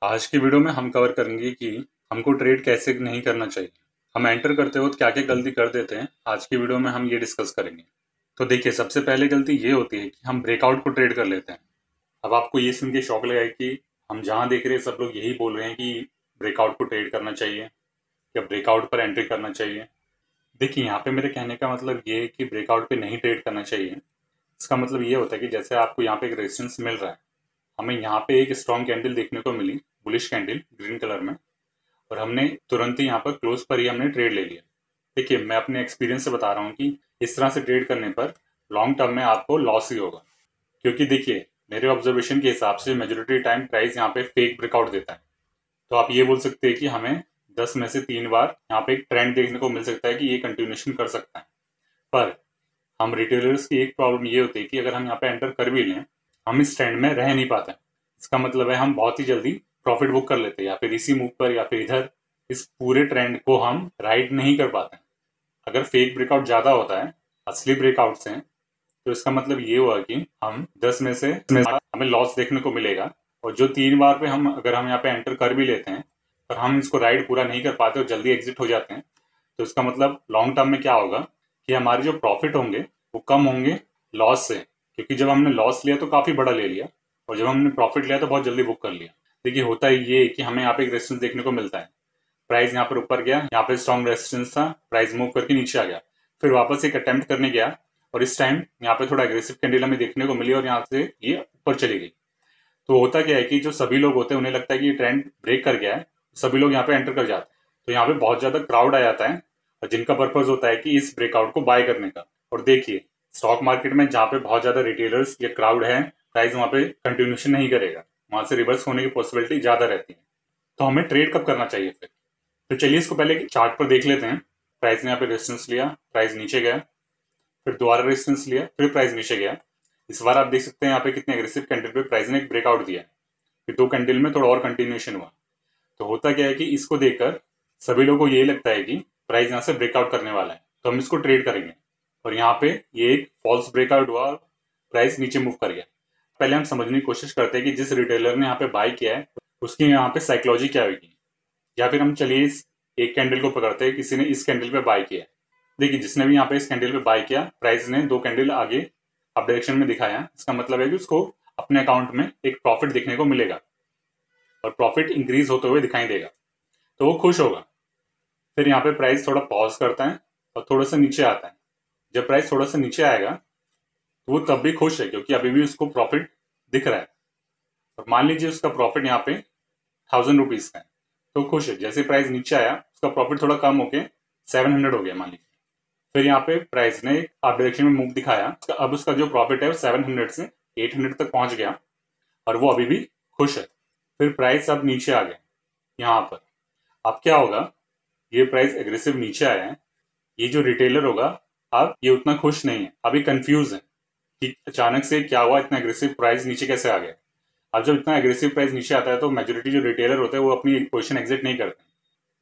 आज की वीडियो में हम कवर करेंगे कि हमको ट्रेड कैसे नहीं करना चाहिए। हम एंटर करते वक्त क्या क्या गलती कर देते हैं, आज की वीडियो में हम ये डिस्कस करेंगे। तो देखिए, सबसे पहले गलती ये होती है कि हम ब्रेकआउट को ट्रेड कर लेते हैं। अब आपको ये सुन के शौक लगा कि हम जहाँ देख रहे हैं सब लोग यही बोल रहे हैं कि ब्रेकआउट को ट्रेड करना चाहिए या ब्रेकआउट पर एंट्री करना चाहिए। देखिए, यहाँ पे मेरे कहने का मतलब ये है कि ब्रेकआउट पे नहीं ट्रेड करना चाहिए। इसका मतलब ये होता है कि जैसे आपको यहाँ पे एक रेजिस्टेंस मिल रहा है, हमें यहाँ पे एक स्ट्रॉन्ग कैंडल देखने को मिली, बुलिश कैंडल ग्रीन कलर में, और हमने तुरंत ही यहाँ पर क्लोज पर ही हमने ट्रेड ले लिया। देखिए, मैं अपने एक्सपीरियंस से बता रहा हूँ कि इस तरह से ट्रेड करने पर लॉन्ग टर्म में आपको लॉस ही होगा। क्योंकि देखिए, मेरे ऑब्जर्वेशन के हिसाब से मेजोरिटी टाइम प्राइस यहाँ पे फेक ब्रेकआउट देता है। तो आप ये बोल सकते हैं कि हमें 10 में से 3 बार यहाँ पे एक ट्रेंड देखने को मिल सकता है कि ये कंटिन्यूशन कर सकता है। पर हम रिटेलर्स की एक प्रॉब्लम ये होती है कि अगर हम यहाँ पे एंटर कर भी लें, हम इस ट्रेंड में रह नहीं पाते। इसका मतलब है हम बहुत ही जल्दी प्रॉफिट बुक कर लेते हैं, या फिर इसी मूव पर या फिर इधर इस पूरे ट्रेंड को हम राइड नहीं कर पाते। अगर फेक ब्रेकआउट ज़्यादा होता है असली ब्रेकआउट से, तो इसका मतलब ये हुआ कि हम 10 में से हमें लॉस देखने को मिलेगा। और जो 3 बार पे हम अगर हम यहाँ पे एंटर कर भी लेते हैं पर हम इसको राइड पूरा नहीं कर पाते और जल्दी एग्जिट हो जाते हैं, तो इसका मतलब लॉन्ग टर्म में क्या होगा कि हमारे जो प्रॉफिट होंगे वो कम होंगे लॉस से। क्योंकि जब हमने लॉस लिया तो काफ़ी बड़ा ले लिया, और जब हमने प्रॉफिट लिया तो बहुत जल्दी बुक कर लिया। देखिए, होता ही ये कि हमें यहाँ पे एक रेजिस्टेंस देखने को मिलता है, प्राइस यहाँ पर ऊपर गया, यहाँ पे स्ट्रॉन्ग रेजिस्टेंस था, प्राइस मूव करके नीचे आ गया, फिर वापस एक अटेम्प्ट करने गया, और इस टाइम यहाँ पे थोड़ा एग्रेसिव कैंडल हमें देखने को मिली और यहाँ से ये ऊपर चली गई। तो होता क्या है कि जो सभी लोग होते हैं उन्हें लगता है कि ये ट्रेंड ब्रेक कर गया है, सभी लोग यहाँ पे एंटर कर जाते हैं। तो यहाँ पे बहुत ज्यादा क्राउड आ जाता है, और जिनका पर्पज होता है कि इस ब्रेकआउट को बाय करने का। और देखिए, स्टॉक मार्केट में जहाँ पे बहुत ज्यादा रिटेलर्स या क्राउड है, प्राइस वहाँ पे कंटिन्यूशन नहीं करेगा, वहां से रिवर्स होने की पॉसिबिलिटी ज्यादा रहती है। तो हमें ट्रेड कब करना चाहिए फिर? तो चलिए इसको पहले चार्ट पर देख लेते हैं। प्राइस ने यहाँ पे रेजिस्टेंस लिया, प्राइस नीचे गया, फिर दोबारा रेजिस्टेंस लिया, फिर प्राइस नीचे गया। इस बार आप देख सकते हैं यहाँ पे कितने एग्रेसिव कैंडल पे प्राइस ने एक ब्रेकआउट दिया, फिर 2 कैंडल में थोड़ा और कंटिन्यूशन हुआ। तो होता क्या है कि इसको देखकर सभी लोगों को यही लगता है कि प्राइस यहाँ से ब्रेकआउट करने वाला है, तो हम इसको ट्रेड करेंगे। और यहाँ पे ये एक फॉल्स ब्रेकआउट हुआ और प्राइस नीचे मूव कर गया। पहले हम समझने की कोशिश करते हैं कि जिस रिटेलर ने यहाँ पे बाय किया है उसकी यहाँ पे साइकोलॉजी क्या होगी। या फिर हम चलिए इस एक कैंडल को पकड़ते हैं, किसी ने इस कैंडल पे बाय किया। देखिए, जिसने भी यहाँ पे इस कैंडल पे बाय किया, प्राइस ने 2 कैंडल आगे अप डायरेक्शन में दिखाया, इसका मतलब है कि उसको अपने अकाउंट में एक प्रॉफिट देखने को मिलेगा और प्रॉफिट इंक्रीज होते हुए दिखाई देगा, तो वो खुश होगा। फिर यहाँ पे प्राइस थोड़ा पॉज करता है और थोड़ा सा नीचे आता है। जब प्राइस थोड़ा सा नीचे आएगा तो वो तब भी खुश है, क्योंकि अभी भी उसको प्रॉफिट दिख रहा है। और मान लीजिए उसका प्रॉफिट यहाँ पे 1000 रुपीज का है, तो खुश है। जैसे प्राइस नीचे आया उसका प्रॉफिट थोड़ा कम होके 700 हो गया मान लीजिए। फिर यहाँ पे प्राइस ने अप डायरेक्शन में मूव दिखाया, अब उसका जो प्रॉफिट है वो 700 से 800 तक पहुंच गया और वो अभी भी खुश है। फिर प्राइस अब नीचे आ गया यहाँ पर। अब क्या होगा, ये प्राइस एग्रेसिव नीचे आया है, ये जो रिटेलर होगा अब ये उतना खुश नहीं है, अभी कंफ्यूज है कि अचानक से क्या हुआ, इतना एग्रेसिव प्राइस नीचे कैसे आ गया। अब जब इतना एग्रेसिव प्राइस नीचे आता है तो मेजोरिटी जो रिटेलर होते हैं वो अपनी पोजीशन एग्जिट नहीं करते।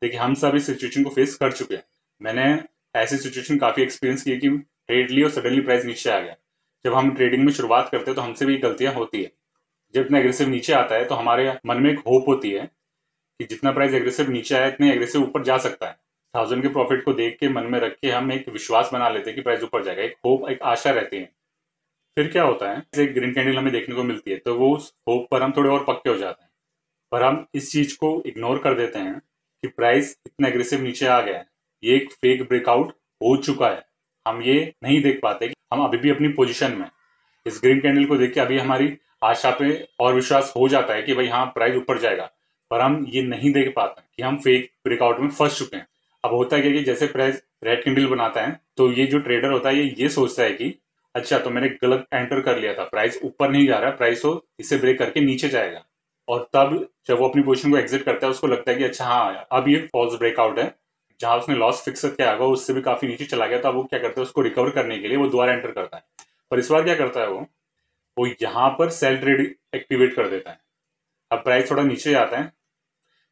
देखिए, हम सब इस सिचुएशन को फेस कर चुके हैं। मैंने ऐसी सिचुएशन काफी एक्सपीरियंस की कि ट्रेड ली और सडनली प्राइस नीचे आ गया। जब हम ट्रेडिंग में शुरुआत करते हैं तो हमसे भी गलतियां होती है। जब इतना एग्रेसिव नीचे आता है तो हमारे मन में एक होप होती है कि जितना प्राइस एग्रेसिव नीचे आया इतने एग्रेसिव ऊपर जा सकता है। 1000 के प्रॉफिट को देख के मन में रख के हम एक विश्वास बना लेते हैं कि प्राइस ऊपर जाएगा, एक होप, एक आशा रहती है। फिर क्या होता है, एक ग्रीन कैंडल हमें देखने को मिलती है तो वो उस होप पर हम थोड़े और पक्के हो जाते हैं। पर हम इस चीज को इग्नोर कर देते हैं कि प्राइस इतना एग्रेसिव नीचे आ गया है, ये एक फेक ब्रेकआउट हो चुका है। हम ये नहीं देख पाते कि हम अभी भी अपनी पोजीशन में। इस ग्रीन कैंडल को देख के अभी हमारी आशा पे और विश्वास हो जाता है कि भाई हाँ, प्राइस ऊपर जाएगा, पर हम ये नहीं देख पाते कि हम फेक ब्रेकआउट में फंस चुके हैं। अब होता है कि जैसे प्राइस रेड कैंडल बनाता है तो ये जो ट्रेडर होता है ये सोचता है कि अच्छा, तो मैंने गलत एंटर कर लिया था, प्राइस ऊपर नहीं जा रहा है, प्राइस तो इसे ब्रेक करके नीचे जाएगा। और तब जब वो अपनी पोजीशन को एग्जिट करता है उसको लगता है कि अच्छा हाँ, अब ये फॉल्स ब्रेकआउट है, जहां उसने लॉस फिक्स किया होगा उससे भी काफी नीचे चला गया। तो अब वो क्या करता है, उसको रिकवर करने के लिए वो दोबारा एंटर करता है। पर इस बार क्या करता है, वो यहाँ पर सेल ट्रेड एक्टिवेट कर देता है। अब प्राइस थोड़ा नीचे आता है,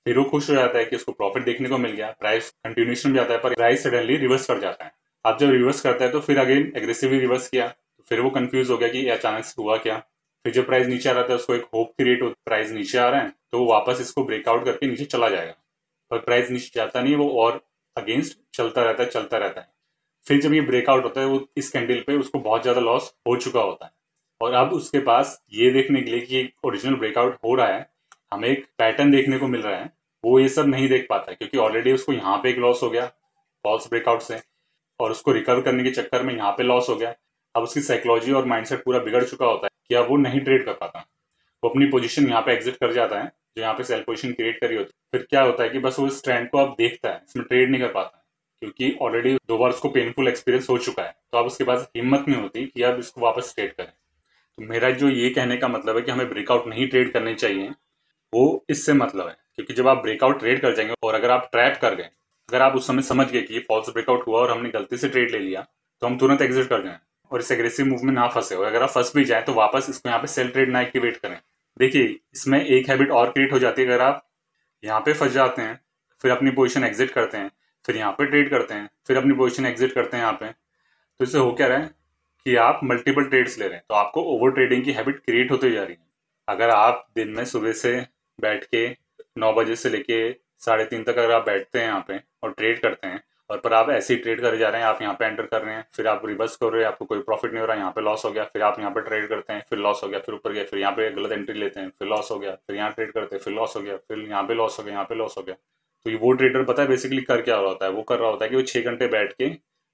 फिर वो खुश हो जाता है कि उसको प्रॉफिट देखने को मिल गया, प्राइस कंटिन्यूशन में जाता है, पर प्राइस सडनली रिवर्स कर जाता है। अब जब रिवर्स करता है तो फिर अगेन एग्रेसिवली रिवर्स किया, तो फिर वो कंफ्यूज हो गया कि ये अचानक से हुआ क्या। फिर जब प्राइस नीचे आ रहा था उसको एक होप क्रिएट होती, प्राइस नीचे आ रहा है तो वो वापस इसको ब्रेकआउट करके नीचे चला जाएगा, पर प्राइस नीचे जाता नहीं, वो और अगेंस्ट चलता रहता है। फिर जब ये ब्रेकआउट होता है वो इस कैंडल पे उसको बहुत ज्यादा लॉस हो चुका होता है, और अब उसके पास ये देखने के लिए कि ओरिजिनल ब्रेकआउट हो रहा है, हमें एक पैटर्न देखने को मिल रहा है, वो ये सब नहीं देख पाता है क्योंकि ऑलरेडी उसको यहाँ पे एक लॉस हो गया फॉल्स ब्रेकआउट से, और उसको रिकवर करने के चक्कर में यहाँ पे लॉस हो गया। अब उसकी साइकोलॉजी और माइंडसेट पूरा बिगड़ चुका होता है कि अब वो नहीं ट्रेड कर पाता, वो अपनी पोजीशन यहाँ पे एग्जिट कर जाता है जो यहाँ पे सेल पोजीशन क्रिएट करी होती है। फिर क्या होता है कि बस वो इस ट्रेंड को अब देखता है, इसमें ट्रेड नहीं कर पाता क्योंकि ऑलरेडी 2 बार उसको पेनफुल एक्सपीरियंस हो चुका है, तो अब उसके पास हिम्मत नहीं होती कि अब इसको वापस ट्रेड करें। तो मेरा जो ये कहने का मतलब है कि हमें ब्रेकआउट नहीं ट्रेड करनी चाहिए, वो इससे मतलब है क्योंकि जब आप ब्रेकआउट ट्रेड कर जाएंगे और अगर आप ट्रैप कर गए, अगर आप उस समय समझ गए कि ये फॉल्स ब्रेकआउट हुआ और हमने गलती से ट्रेड ले लिया, तो हम तुरंत एग्जिट कर जाएं और इस एग्रेसिव मूव में ना फंसे, और अगर आप फंस भी जाए तो वापस इसको यहाँ पे सेल ट्रेड ना एक्टिवेट करें। देखिए इसमें एक हैबिट और क्रिएट हो जाती है, अगर आप यहाँ पे फंस जाते हैं फिर अपनी पोजीशन एग्जिट करते हैं, फिर यहाँ पे ट्रेड करते हैं, फिर अपनी पोजीशन एग्जिट करते हैं यहाँ पे, तो इससे हो क्या रहा है कि आप मल्टीपल ट्रेड्स ले रहे हैं, तो आपको ओवर ट्रेडिंग की हैबिट क्रिएट होती जा रही है। अगर आप दिन में सुबह से बैठ के 9 बजे से लेके 3:30 तक अगर आप बैठते हैं यहाँ पे और ट्रेड करते हैं, और पर आप ऐसे ही ट्रेड करे जा रहे हैं, आप यहाँ पे एंटर कर रहे हैं, फिर आप रिवर्स कर रहे हैं, आपको कोई प्रॉफिट नहीं हो रहा, यहाँ पे लॉस हो गया, फिर आप यहाँ पे ट्रेड करते हैं, फिर लॉस हो गया, फिर ऊपर गया, फिर यहाँ पे गलत एंट्री लेते हैं, फिर लॉस हो गया, फिर यहाँ ट्रेड करते हैं, फिर लॉस हो गया, फिर यहाँ पे लॉस हो गया, यहाँ पे लॉस हो गया। तो ये वो ट्रेडर पता है बेसिकली कर क्या रहा होता है, वो कर रहा होता है कि वो 6 घंटे बैठ के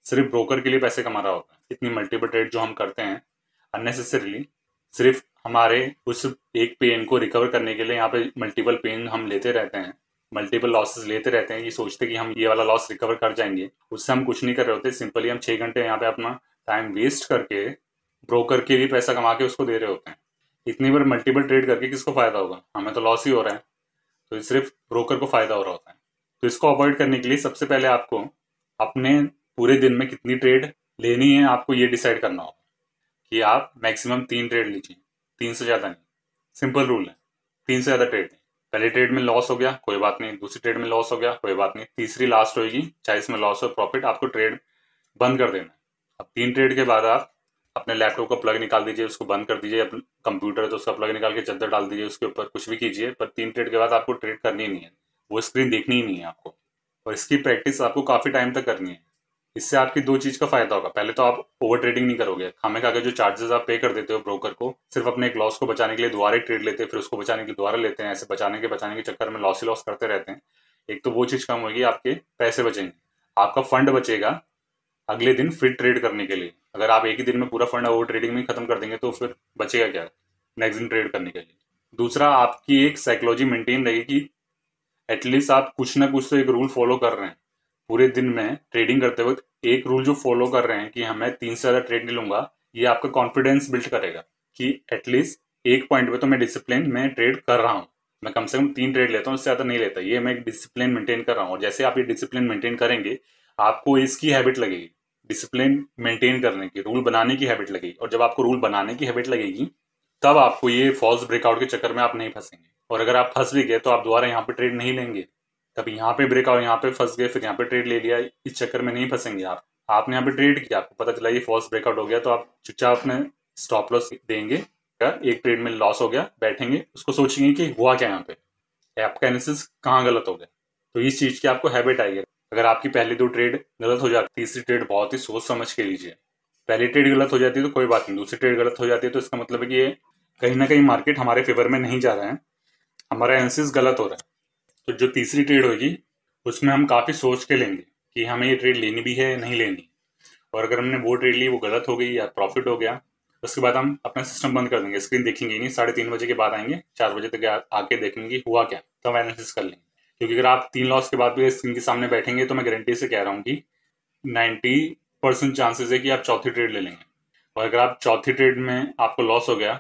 सिर्फ ब्रोकर के लिए पैसे कमा रहा होता है। इतनी मल्टीपल ट्रेड जो हम करते हैं अननेसेसरीली, सिर्फ हमारे उस एक पेन को रिकवर करने के लिए यहाँ पे मल्टीपल पेन हम लेते रहते हैं, मल्टीपल लॉसेस लेते रहते हैं, ये सोचते कि हम ये वाला लॉस रिकवर कर जाएंगे, उससे हम कुछ नहीं कर रहे होते। सिंपली हम 6 घंटे यहाँ पे अपना टाइम वेस्ट करके ब्रोकर के लिए पैसा कमा के उसको दे रहे होते हैं। इतनी बार मल्टीपल ट्रेड करके किसको फायदा होगा, हमें तो लॉस ही हो रहा है, तो ये सिर्फ ब्रोकर को फायदा हो रहा होता है। तो इसको अवॉइड करने के लिए सबसे पहले आपको अपने पूरे दिन में कितनी ट्रेड लेनी है आपको ये डिसाइड करना होगा कि आप मैक्सिमम 3 ट्रेड लीजिए, 3 से ज़्यादा नहीं। सिंपल रूल है, 3 से ज़्यादा ट्रेड नहीं। पहले ट्रेड में लॉस हो गया कोई बात नहीं, दूसरी ट्रेड में लॉस हो गया कोई बात नहीं, तीसरी लास्ट होगी, चाहे इसमें लॉस हो प्रॉफिट, आपको ट्रेड बंद कर देना है। अब 3 ट्रेड के बाद आप अपने लैपटॉप का प्लग निकाल दीजिए, उसको बंद कर दीजिए, अपना कंप्यूटर है तो उसका प्लग निकाल के चादर डाल दीजिए उसके ऊपर, कुछ भी कीजिए, पर 3 ट्रेड के बाद आपको ट्रेड करनी ही नहीं है, वो स्क्रीन देखनी ही नहीं है आपको। और इसकी प्रैक्टिस आपको काफ़ी टाइम तक करनी है। इससे आपकी 2 चीज़ का फायदा होगा, पहले तो आप ओवर ट्रेडिंग नहीं करोगे, खामे खा के जो चार्जेस आप पे कर देते हो ब्रोकर को सिर्फ अपने एक लॉस को बचाने के लिए, दोबारा एक ट्रेड लेते हैं, फिर उसको बचाने के दोबारा लेते हैं, ऐसे बचाने के चक्कर में लॉस ही लॉस करते रहते हैं। एक तो वो चीज़ कम होगी, आपके पैसे बचेंगे, आपका फंड बचेगा अगले दिन फिर ट्रेड करने के लिए। अगर आप एक ही दिन में पूरा फंड ओवर ट्रेडिंग में खत्म कर देंगे तो फिर बचेगा क्या नेक्स्ट दिन ट्रेड करने के लिए। दूसरा, आपकी एक साइकोलॉजी मेंटेन रहेगी कि एटलीस्ट आप कुछ ना कुछ तो एक रूल फॉलो कर रहे हैं पूरे दिन में ट्रेडिंग करते वक्त, एक रूल जो फॉलो कर रहे हैं कि हमें 3 से ज़्यादा ट्रेड नहीं लूंगा, ये आपका कॉन्फिडेंस बिल्ड करेगा कि एटलीस्ट एक पॉइंट पे तो मैं डिसिप्लिन में ट्रेड कर रहा हूँ, मैं कम से कम 3 ट्रेड लेता हूँ, उससे ज़्यादा नहीं लेता, ये मैं एक डिसिप्लिन मेंटेन कर रहा हूँ। और जैसे आप ये डिसिप्लिन मेंटेन करेंगे आपको इसकी हैबिट लगेगी, डिसिप्लिन मेंटेन करने की, रूल बनाने की हैबिट लगेगी, और जब आपको रूल बनाने की हैबिट लगेगी तब आपको ये फॉल्स ब्रेकआउट के चक्कर में आप नहीं फंसेंगे। और अगर आप फंस भी गए तो आप दोबारा यहाँ पे ट्रेड नहीं लेंगे, कभी यहाँ पे ब्रेकआउट, यहाँ पे फंस गए फिर यहाँ पे ट्रेड ले लिया, इस चक्कर में नहीं फंसेंगे आप। आपने यहाँ पे ट्रेड किया, आपको पता चला ये फॉल्स ब्रेकआउट हो गया, तो आप चुपचाप अपने स्टॉप लॉस देंगे, अगर एक ट्रेड में लॉस हो गया बैठेंगे, उसको सोचेंगे कि हुआ क्या यहाँ पे, आपका एनालिसिस कहाँ गलत हो गया, तो इस चीज की आपको हैबिट आएगी। अगर आपकी पहली 2 ट्रेड गलत हो जाती, तीसरी ट्रेड बहुत ही सोच समझ के लीजिए। पहली ट्रेड गलत हो जाती है तो कोई बात नहीं, दूसरी ट्रेड गलत हो जाती है तो इसका मतलब है कि ये कहीं ना कहीं मार्केट हमारे फेवर में नहीं जा रहा है, हमारा एनालिसिस गलत हो रहा है। तो जो तीसरी ट्रेड होगी उसमें हम काफ़ी सोच के लेंगे कि हमें ये ट्रेड लेनी भी है नहीं लेनी, और अगर हमने वो ट्रेड ली वो गलत हो गई या प्रॉफिट हो गया, उसके बाद हम अपना सिस्टम बंद कर देंगे, स्क्रीन देखेंगे ही नहीं, 3:30 बजे के बाद आएंगे, 4 बजे तक आके देखेंगे हुआ क्या, तो हम एनालिसिस कर लेंगे। क्योंकि अगर आप 3 लॉस के बाद भी स्क्रीन के सामने बैठेंगे तो मैं गारंटी से कह रहा हूँ कि 90% चांसेस है कि आप चौथी ट्रेड ले लेंगे, और अगर आप चौथी ट्रेड में आपको लॉस हो गया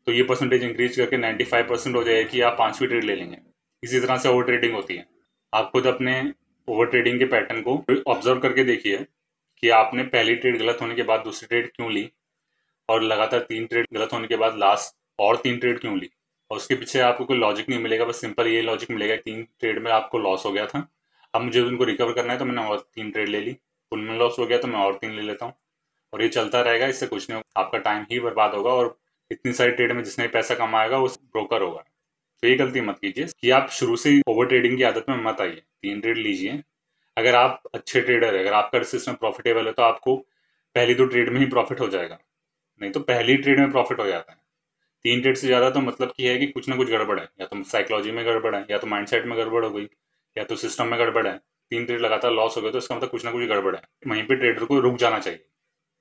तो ये परसेंटेज इंक्रीज करके 95% हो जाएगा कि आप 5वीं ट्रेड ले लेंगे। इसी तरह से ओवर ट्रेडिंग होती है। आप खुद अपने ओवर ट्रेडिंग के पैटर्न को ऑब्जर्व करके देखिए कि आपने पहली ट्रेड गलत होने के बाद दूसरी ट्रेड क्यों ली, और लगातार 3 ट्रेड गलत होने के बाद लास्ट और 3 ट्रेड क्यों ली, और उसके पीछे आपको कोई लॉजिक नहीं मिलेगा, बस सिंपल ये लॉजिक मिलेगा 3 ट्रेड में आपको लॉस हो गया था, अब मुझे उनको रिकवर करना है तो मैंने और 3 ट्रेड ले ली, उनमें लॉस हो गया तो मैं और 3 ले लेता हूँ, और ये चलता रहेगा, इससे कुछ नहीं होगा, आपका टाइम ही बर्बाद होगा और इतनी सारी ट्रेड में जिसने पैसा कमाएगा वो ब्रोकर होगा। तो ये गलती मत कीजिए कि आप शुरू से ही ओवर ट्रेडिंग की आदत में मत आइए। 3 ट्रेड लीजिए। अगर आप अच्छे ट्रेडर है, अगर आपका सिस्टम प्रॉफिटेबल है तो आपको पहली 2 ट्रेड में ही प्रॉफिट हो जाएगा, नहीं तो पहली ट्रेड में प्रॉफिट हो जाता है। 3 ट्रेड से ज़्यादा तो मतलब कि है कि कुछ ना कुछ गड़बड़ है, या तो साइकोलॉजी में गड़बड़ है, या तो माइंडसेट में गड़बड़ हो गई, या तो सिस्टम में गड़बड़ है। 3 ट्रेड लगातार लॉस हो गए तो इसका मतलब कुछ ना कुछ गड़बड़ है। वहीं पे ट्रेडर को रुक जाना चाहिए।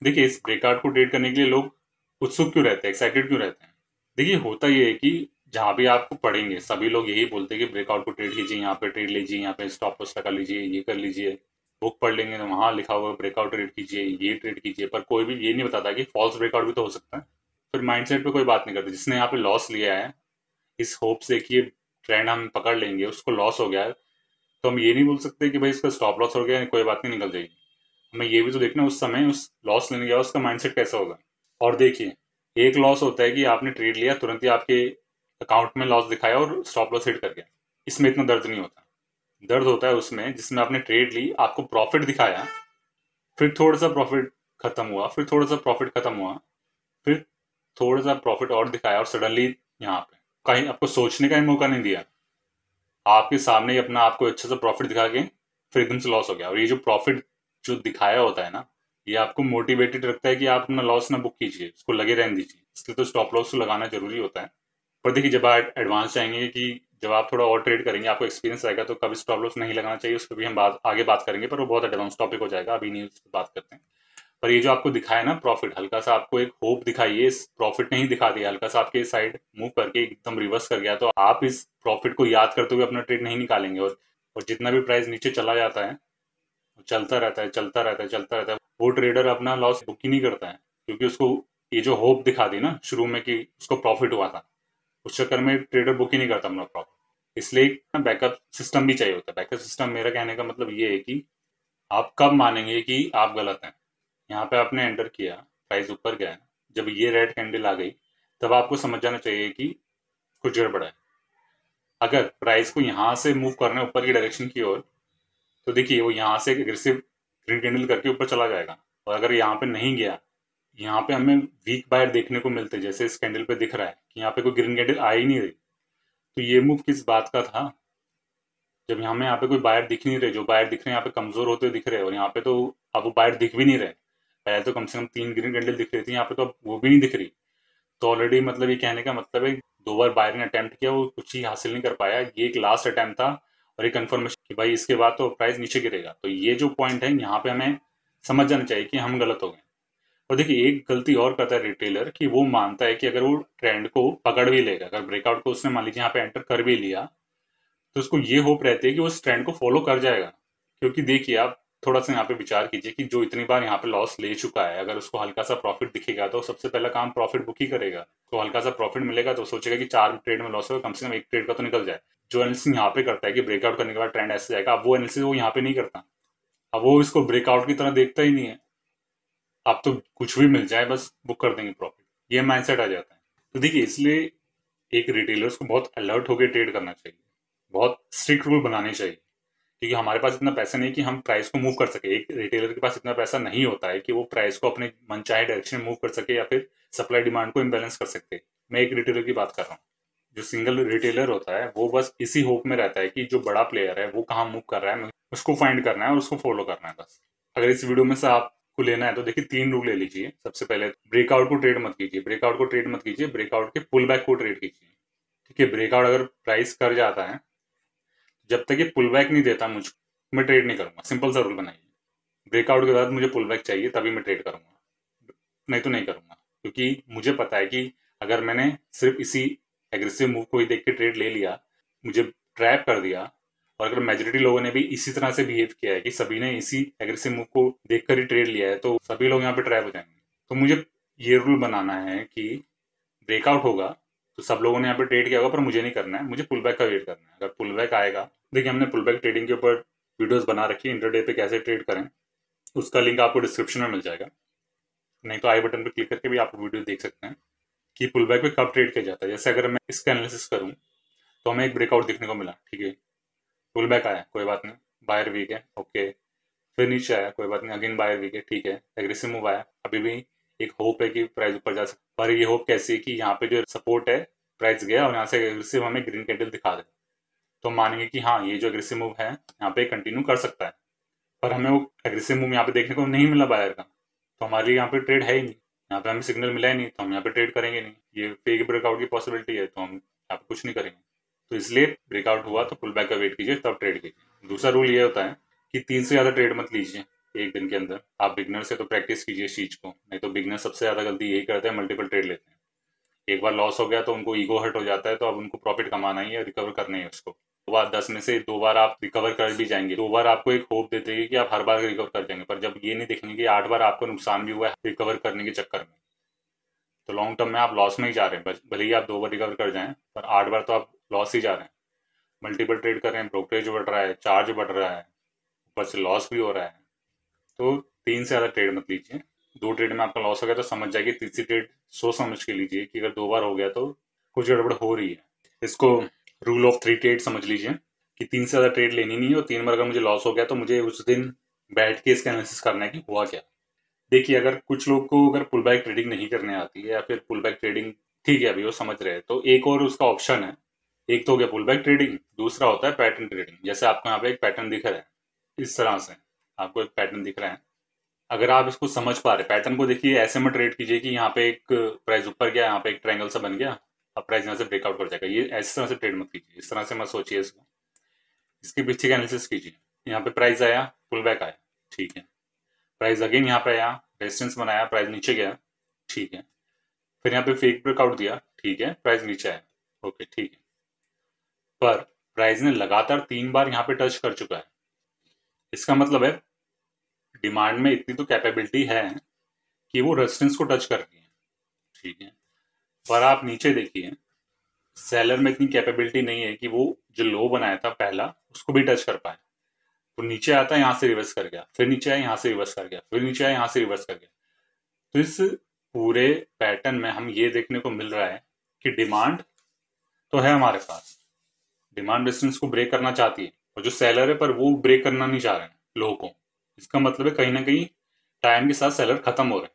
देखिए, इस ब्रेकआउट को ट्रेड करने के लिए लोग उत्सुक क्यों रहते हैं, एक्साइटेड क्यों रहते हैं? देखिए, होता ये है कि जहाँ भी आपको पढ़ेंगे सभी लोग यही बोलते हैं कि ब्रेकआउट को ट्रेड कीजिए, यहाँ पे ट्रेड लीजिए, यहाँ पे स्टॉप लॉस लगा लीजिए, ये कर लीजिए। बुक पढ़ लेंगे तो वहाँ लिखा हुआ ब्रेकआउट ट्रेड कीजिए, ये ट्रेड कीजिए, पर कोई भी ये नहीं बताता कि फॉल्स ब्रेकआउट भी तो हो सकता है। फिर माइंडसेट पे कोई बात नहीं करती। जिसने यहाँ पे लॉस लिया है इस होप से कि ये ट्रेंड हम पकड़ लेंगे, उसको लॉस हो गया है, तो हम ये नहीं बोल सकते कि भाई इसका स्टॉप लॉस हो गया, कोई बात नहीं, निकल जाएगी। हमें ये भी तो देखना उस समय उस लॉस लेने गया उसका माइंडसेट कैसा होगा। और देखिए, एक लॉस होता है कि आपने ट्रेड लिया, तुरंत ही आपके अकाउंट में लॉस दिखाया और स्टॉप लॉस हिट कर गया। इसमें इतना दर्द नहीं होता। दर्द होता है उसमें जिसमें आपने ट्रेड ली, आपको प्रॉफिट दिखाया, फिर थोड़ा सा प्रॉफिट खत्म हुआ, फिर थोड़ा सा प्रॉफिट खत्म हुआ, फिर थोड़ा सा प्रॉफिट और दिखाया, और सडनली यहाँ पे कहीं आपको सोचने का ही मौका नहीं दिया, आपके सामने ही अपना आपको अच्छा सा प्रॉफिट दिखा के फिर एकदम से लॉस हो गया। और ये जो प्रॉफिट जो दिखाया होता है ना, ये आपको मोटिवेटेड रखता है कि आप अपना लॉस ना बुक कीजिए, उसको लगे रहने दीजिए। इसलिए तो स्टॉप लॉस तो लगाना जरूरी होता है। पर देखिए, जब आप एडवांस जाएंगे कि जब आप थोड़ा और ट्रेड करेंगे, आपको एक्सपीरियंस आएगा, तो कभी स्टॉप लॉस नहीं लगाना चाहिए। उस पर भी हम आगे बात करेंगे, पर वो बहुत एडवांस टॉपिक हो जाएगा, अभी नहीं उस पर बात करते हैं। पर ये जो आपको दिखाया ना प्रॉफिट, हल्का सा आपको एक होप दिखाई है, इस प्रॉफिट नहीं दिखा दिया, हल्का सा आपके साइड मूव करके एकदम रिवर्स कर गया, तो आप इस प्रॉफिट को याद करते हुए अपना ट्रेड नहीं निकालेंगे। और जितना भी प्राइस नीचे चला जाता है, वो चलता रहता है, चलता रहता है, चलता रहता है, वो ट्रेडर अपना लॉस बुक ही नहीं करता है, क्योंकि उसको ये जो होप दिखा दी ना शुरू में कि उसको प्रॉफिट हुआ था, उस चक्कर में ट्रेडर बुक ही नहीं करता अपना प्रॉफिट। इसलिए बैकअप सिस्टम भी चाहिए होता है। बैकअप सिस्टम, मेरा कहने का मतलब ये है कि आप कब मानेंगे कि आप गलत हैं। यहाँ पे आपने एंटर किया, प्राइस ऊपर गया, जब ये रेड कैंडल आ गई तब आपको समझ जाना चाहिए कि कुछ गड़बड़ है। अगर प्राइस को यहाँ से मूव करना है ऊपर की डायरेक्शन की ओर, तो देखिए वो यहाँ से एग्रेसिव ग्रीन कैंडल करके ऊपर चला जाएगा। और अगर यहाँ पे नहीं गया, यहाँ पे हमें वीक बायर देखने को मिलते हैं, जैसे इस कैंडल पे दिख रहा है कि यहाँ पे कोई ग्रीन कैंडल आ ही नहीं रही। तो ये मूव किस बात का था? जब यहाँ पे कोई बायर दिख नहीं रहे, जो बायर दिख रहे हैं यहाँ पे कमजोर होते दिख रहे हैं, और यहाँ पे तो अब वो बायर दिख भी नहीं रहे। पहले तो कम से कम 3 ग्रीन कैंडल दिख रही थी, यहाँ पे तो अब वो भी नहीं दिख रही। तो ऑलरेडी मतलब ये कहने का मतलब है 2 बार बायर ने अटेम्प्ट किया, वो कुछ ही हासिल नहीं कर पाया। ये एक लास्ट अटेम्प्ट था और एक कंफर्मेशन कि भाई इसके बाद तो प्राइस नीचे गिरेगा। तो ये जो पॉइंट है यहाँ पे हमें समझ जाना चाहिए कि हम गलत हो गए। और देखिए, एक गलती और करता है रिटेलर कि वो मानता है कि अगर वो ट्रेंड को पकड़ भी लेगा, अगर ब्रेकआउट को उसने मान लीजिए यहाँ पे एंटर कर भी लिया, तो उसको ये होप रहती है कि वो उस ट्रेंड को फॉलो कर जाएगा। क्योंकि देखिए, आप थोड़ा सा यहाँ पे विचार कीजिए कि जो इतनी बार यहाँ पे लॉस ले चुका है, अगर उसको हल्का सा प्रॉफिट दिखेगा तो सबसे पहला काम प्रॉफिट बुक ही करेगा। तो हल्का सा प्रॉफिट मिलेगा तो सोचेगा कि 4 ट्रेड में लॉस होगा, कम से कम एक ट्रेड का तो निकल जाए। जो एनालिसिस यहाँ पे करता है कि ब्रेकआउट करने के बाद ट्रेंड ऐसे जाएगा, अब वो एनालिसिस वो यहाँ पे नहीं करता। अब वो इसको ब्रेकआउट की तरह देखता ही नहीं है। अब तो कुछ भी मिल जाए बस बुक कर देंगे प्रॉफिट, ये माइंडसेट आ जाता है। तो देखिए, इसलिए एक रिटेलर्स को बहुत अलर्ट होकर ट्रेड करना चाहिए, बहुत स्ट्रिक्ट रूल बनाने चाहिए। क्योंकि हमारे पास इतना पैसा नहीं कि हम प्राइस को मूव कर सके। एक रिटेलर के पास इतना पैसा नहीं होता है कि वो प्राइस को अपने मनचाहे डायरेक्शन में मूव कर सके या फिर सप्लाई डिमांड को इम्बेलेंस कर सकते। मैं एक रिटेलर की बात कर रहा हूँ। जो सिंगल रिटेलर होता है वो बस इसी होप में रहता है कि जो बड़ा प्लेयर है वो कहाँ मूव कर रहा है, उसको फाइंड करना है और उसको फॉलो करना है बस। अगर इस वीडियो में से आपको लेना है तो देखिए 3 रूल ले लीजिए। सबसे पहले ब्रेकआउट को ट्रेड मत कीजिए, ब्रेकआउट को ट्रेड मत कीजिए, ब्रेकआउट के पुल बैक को ट्रेड कीजिए। ठीक है, ब्रेकआउट अगर प्राइस कर जाता है, जब तक ये पुल बैक नहीं देता मुझको, मैं ट्रेड नहीं करूंगा। सिंपल सा रूल बनाइए। ब्रेकआउट के बाद मुझे पुल बैक चाहिए तभी मैं ट्रेड करूंगा, नहीं तो नहीं करूंगा। क्योंकि मुझे पता है कि अगर मैंने सिर्फ इसी एग्रेसिव मूव को ही देख के ट्रेड ले लिया, मुझे ट्रैप कर दिया, और अगर मेजोरिटी लोगों ने भी इसी तरह से बिहेव किया है कि सभी ने इसी एग्रेसिव मूव को देखकर ही ट्रेड लिया है, तो सभी लोग यहाँ पे ट्रैप हो जाएंगे। तो मुझे ये रूल बनाना है कि ब्रेकआउट होगा तो सब लोगों ने यहाँ पे ट्रेड किया होगा, पर मुझे नहीं करना है, मुझे पुल बैक का वेट करना है। अगर पुल बैक आएगा, देखिए हमने पुल बैक ट्रेडिंग के ऊपर वीडियोस बना रखी है, इंटरडे पे कैसे ट्रेड करें, उसका लिंक आपको डिस्क्रिप्शन में मिल जाएगा। नहीं तो आई बटन पे क्लिक करके भी आप वीडियो देख सकते हैं कि पुल बैक पे कब ट्रेड किया जाता है। जैसे अगर मैं इसका एनालिसिस करूँ तो हमें एक ब्रेकआउट देखने को मिला, ठीक है, पुल बैक आया, कोई बात नहीं, बायर वीक है, ओके। फिर नीचे आया, कोई बात नहीं, अगेन बायर वीक है, ठीक है, एग्रेसिव मूव आया, अभी भी एक होप है कि प्राइस ऊपर जा सकता है, पर ये होप कैसी है कि यहाँ पे जो सपोर्ट है प्राइस गया और यहाँ से एग्रेसिव हमें ग्रीन कैंडल दिखा दे तो मानेंगे कि हाँ ये जो एग्रेसिव मूव है यहाँ पे कंटिन्यू कर सकता है। पर हमें वो एग्रेसिव मूव यहाँ पे देखने को नहीं मिला बायर का, तो हमारे लिए यहाँ पे ट्रेड है ही नहीं, यहाँ पे हमें सिग्नल मिला ही नहीं, तो हम यहाँ पे ट्रेड करेंगे नहीं। ये फेक ब्रेकआउट की पॉसिबिलिटी है, तो हम यहाँ पे कुछ नहीं करेंगे। तो इसलिए ब्रेकआउट हुआ तो पुल बैक का वेट कीजिए, तब ट्रेड कीजिए। दूसरा रूल ये होता है कि 3 से ज़्यादा ट्रेड मत लीजिए एक दिन के अंदर। आप बिगनर से तो प्रैक्टिस कीजिए इस चीज़ को, नहीं तो बिगनर सबसे ज़्यादा गलती यही करते हैं, मल्टीपल ट्रेड लेते हैं। एक बार लॉस हो गया तो उनको ईगो हर्ट हो जाता है, तो अब उनको प्रॉफिट कमाना ही है, रिकवर करना ही है उसको। 10 में से 2 बार आप रिकवर कर भी जाएंगे, 2 बार आपको एक होप देते हैं कि आप हर बार रिकवर कर जाएंगे, पर जब ये नहीं देखेंगे कि 8 बार आपको नुकसान भी हुआ है रिकवर करने के चक्कर में, तो लॉन्ग टर्म में आप लॉस में ही जा रहे हैं। भले ही आप 2 बार रिकवर कर जाएं, पर 8 बार तो आप लॉस ही जा रहे हैं। मल्टीपल ट्रेड कर रहे हैं, ब्रोकरेज बढ़ रहा है, चार्ज बढ़ रहा है, ऊपर से लॉस भी हो रहा है। तो 3 से ज़्यादा ट्रेड मत लीजिए। 2 ट्रेड में आपका लॉस हो गया तो समझ जाइए, तीसरी ट्रेड सोच समझ के लीजिए कि अगर 2 बार हो गया तो कुछ गड़बड़ हो रही है। इसको रूल ऑफ 3 ट्रेड समझ लीजिए कि 3 से ज़्यादा ट्रेड लेनी नहीं है, और 3 बार अगर मुझे लॉस हो गया तो मुझे उस दिन बैठ के इसका एनालिसिस करना है कि हुआ क्या। देखिए, अगर कुछ लोग को अगर पुल बैक ट्रेडिंग नहीं करने आती है, या फिर पुल बैक ट्रेडिंग ठीक है अभी वो समझ रहे हैं, तो एक और उसका ऑप्शन है। एक तो हो गया पुल बैक ट्रेडिंग, दूसरा होता है पैटर्न ट्रेडिंग। जैसे आपको यहाँ पे एक पैटर्न दिख रहा है, इस तरह से आपको एक पैटर्न दिख रहा है। अगर आप इसको समझ पा रहे पैटर्न को, देखिए ऐसे में ट्रेड कीजिए कि यहाँ पे एक प्राइस ऊपर गया, यहाँ पे एक ट्रायंगल सा बन गया, अब प्राइस यहाँ से ब्रेकआउट कर जाएगा। ये इस तरह से ट्रेड मत कीजिए, इस तरह से मत सोचिए इसको। इसके पीछे का एनालिसिस कीजिए। यहाँ पे प्राइस आया, पुल बैक आया, ठीक है। प्राइस अगेन यहाँ पे आया, रेजिस्टेंस बनाया, प्राइस नीचे गया, ठीक है। फिर यहाँ पे फेक ब्रेकआउट दिया, ठीक है, प्राइस नीचे आया, ओके ठीक है। पर प्राइस ने लगातार 3 बार यहाँ पे टच कर चुका है। इसका मतलब है डिमांड में इतनी तो कैपेबिलिटी है कि वो रेजिस्टेंस को टच कर रही है, ठीक है। पर आप नीचे देखिए, सेलर में इतनी कैपेबिलिटी नहीं है कि वो जो लो बनाया था पहला उसको भी टच कर पाए। तो नीचे आता है, यहाँ से रिवर्स कर गया, फिर नीचे आया, यहाँ से रिवर्स कर गया, फिर नीचे आया, यहाँ से रिवर्स कर गया। तो इस पूरे पैटर्न में हम ये देखने को मिल रहा है कि डिमांड तो है हमारे पास, डिमांड रेजिस्टेंस को ब्रेक करना चाहती है, और जो सेलर है पर वो ब्रेक करना नहीं चाह रहे हैं लो को। इसका मतलब है कहीं ना कहीं टाइम के साथ सेलर खत्म हो रहे हैं।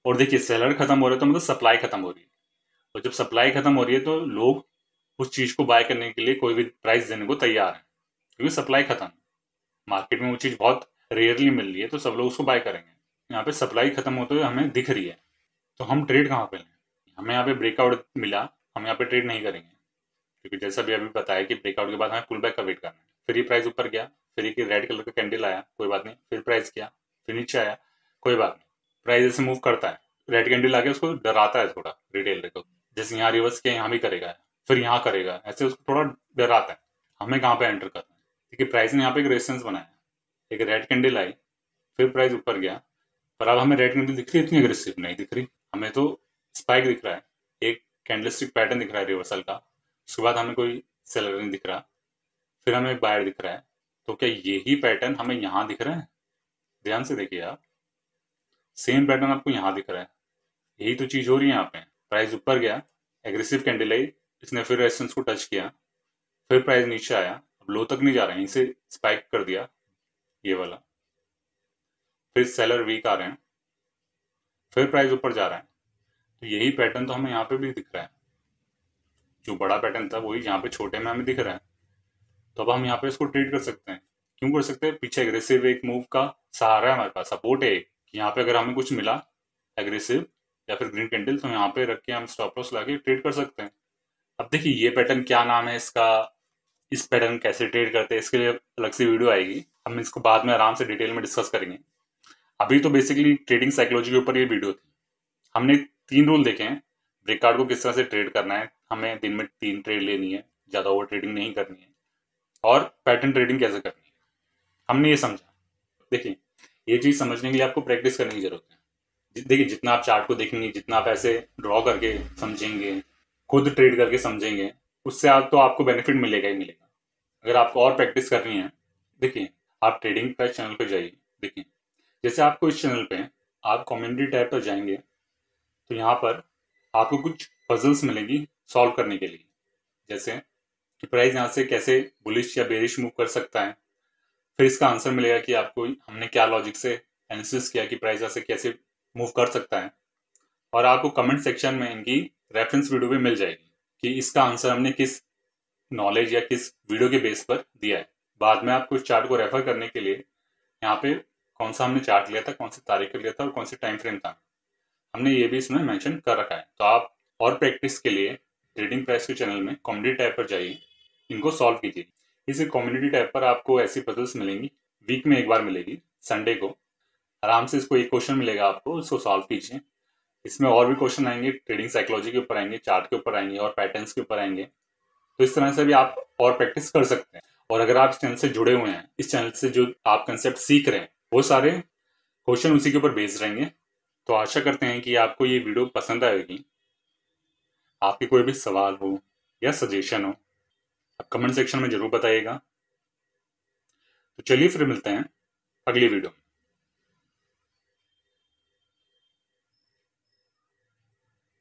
और देखिए, सेलर खत्म हो रहे हैं तो मतलब सप्लाई खत्म हो रही है, और जब सप्लाई खत्म हो रही है तो लोग उस चीज को बाय करने के लिए कोई भी प्राइस देने को तैयार है, क्योंकि सप्लाई खत्म। मार्केट में वो चीज बहुत रेयरली मिल रही है, तो सब लोग उसको बाय करेंगे। यहाँ पे सप्लाई खत्म होते हुए हमें दिख रही है, तो हम ट्रेड कहाँ पे लें? हमें यहाँ पे ब्रेकआउट मिला, हम यहाँ पे ट्रेड नहीं करेंगे, क्योंकि जैसा भी अभी बताया कि ब्रेकआउट के बाद हमें पुल बैक का वेट करना है। फिर ये प्राइस ऊपर गया, फिर एक रेड कलर का कैंडल आया, कोई बात नहीं, फिर प्राइस गया, फिर नीचे आया, कोई बात नहीं। प्राइस ऐसे मूव करता है, रेड कैंडल आके उसको डराता है थोड़ा, रिटेलर को, जैसे यहाँ रिवर्स किया यहाँ भी करेगा, फिर यहाँ करेगा, ऐसे उसको थोड़ा डराता है। हमें कहाँ पे एंटर करना है? क्योंकि प्राइस ने यहाँ पे एक रेजिस्टेंस बनाया, एक रेड कैंडल आई, फिर प्राइस ऊपर गया, पर अब हमें रेड कैंडल दिख रही है, इतनी अग्रेसिव नहीं दिख रही, हमें तो स्पाइक दिख रहा है, एक कैंडलस्टिक पैटर्न दिख रहा है रिवर्सल का। उसके बाद हमें कोई सेलर नहीं दिख रहा, फिर हमें एक बायर दिख रहा है। तो क्या यही पैटर्न हमें यहाँ दिख रहा है? ध्यान से देखिए आप, सेम पैटर्न आपको यहाँ दिख रहा है, यही तो चीज हो रही है यहाँ पे। प्राइस ऊपर गया, एग्रेसिव कैंडल आई, इसने फिर रेजिस्टेंस को टच किया, फिर प्राइस नीचे आया, अब लो तक नहीं जा रहा है, इसे स्पाइक कर दिया ये वाला, फिर सेलर वीक आ रहे हैं, फिर प्राइस ऊपर जा रहा है। तो यही पैटर्न तो हमें यहाँ पे भी दिख रहा है, जो बड़ा पैटर्न था वही यहाँ पे छोटे में हमें दिख रहा है। तो अब हम यहाँ पे इसको ट्रेड कर सकते हैं। क्यों कर सकते हैं? पीछे एग्रेसिव एक मूव का सहारा है हमारे पास, सपोर्ट है कि यहाँ पे अगर हमें कुछ मिला एग्रेसिव या फिर ग्रीन कैंडल, तो यहाँ पे रख के हम स्टॉप लॉस लगा के ट्रेड कर सकते हैं। अब देखिए, ये पैटर्न क्या नाम है इसका, इस पैटर्न कैसे ट्रेड करते हैं, इसके लिए अलग से वीडियो आएगी, हम इसको बाद में आराम से डिटेल में डिस्कस करेंगे। अभी तो बेसिकली ट्रेडिंग साइकोलॉजी के ऊपर ये वीडियो थी। हमने 3 रूल देखे हैं, ब्रेकआउट को किस तरह से ट्रेड करना है, हमें दिन में 3 ट्रेड लेनी है, ज़्यादा ओवर ट्रेडिंग नहीं करनी है, और पैटर्न ट्रेडिंग कैसे करनी है, हमने ये समझा। देखिए, ये चीज़ समझने के लिए आपको प्रैक्टिस करने की जरूरत है। देखिए, जितना आप चार्ट को देखेंगे, जितना आप ऐसे ड्रॉ करके समझेंगे, खुद ट्रेड करके समझेंगे, उससे आप तो आपको बेनिफिट मिलेगा ही मिलेगा। अगर आपको और प्रैक्टिस करनी है, देखिए आप ट्रेडिंग प्राइस चैनल पर जाइए। देखिए, जैसे आपको इस चैनल पे आप कम्युनिटी टैब पर जाएंगे, तो यहाँ पर आपको कुछ पजल्स मिलेंगी सॉल्व करने के लिए, जैसे कि प्राइस यहाँ से कैसे बुलिश या बेरिश मूव कर सकता है। फिर इसका आंसर मिलेगा कि आपको हमने क्या लॉजिक से एनालिसिस किया कि प्राइस यहाँ से कैसे मूव कर सकता है। और आपको कमेंट सेक्शन में इनकी रेफरेंस वीडियो भी मिल जाएगी कि इसका आंसर हमने किस नॉलेज या किस वीडियो के बेस पर दिया है। बाद में आपको इस चार्ट को रेफर करने के लिए यहाँ पे कौन सा हमने चार्ट लिया था, कौन सी तारीख लिया था और कौन सी टाइम फ्रेम था, हमने ये भी इसमें मेंशन कर रखा है। तो आप और प्रैक्टिस के लिए ट्रेडिंग प्राइस के चैनल में कम्युनिटी टैब पर जाइए, इनको सॉल्व कीजिए। इस कम्युनिटी टैब पर आपको ऐसी पजल्स मिलेंगी, वीक में एक बार मिलेगी, संडे को आराम से इसको एक क्वेश्चन मिलेगा, आपको इसको सॉल्व कीजिए। इसमें और भी क्वेश्चन आएंगे, ट्रेडिंग साइकोलॉजी के ऊपर आएंगे, चार्ट के ऊपर आएंगे और पैटर्न्स के ऊपर आएंगे। तो इस तरह से भी आप और प्रैक्टिस कर सकते हैं। और अगर आप इस चैनल से जुड़े हुए हैं, इस चैनल से जो आप कंसेप्ट सीख रहे हैं वो सारे क्वेश्चन उसी के ऊपर बेस्ड रहेंगे। तो आशा करते हैं कि आपको ये वीडियो पसंद आएगी। आपके कोई भी सवाल हो या सजेशन हो आप कमेंट सेक्शन में जरूर बताइएगा। तो चलिए फिर मिलते हैं अगली वीडियो में।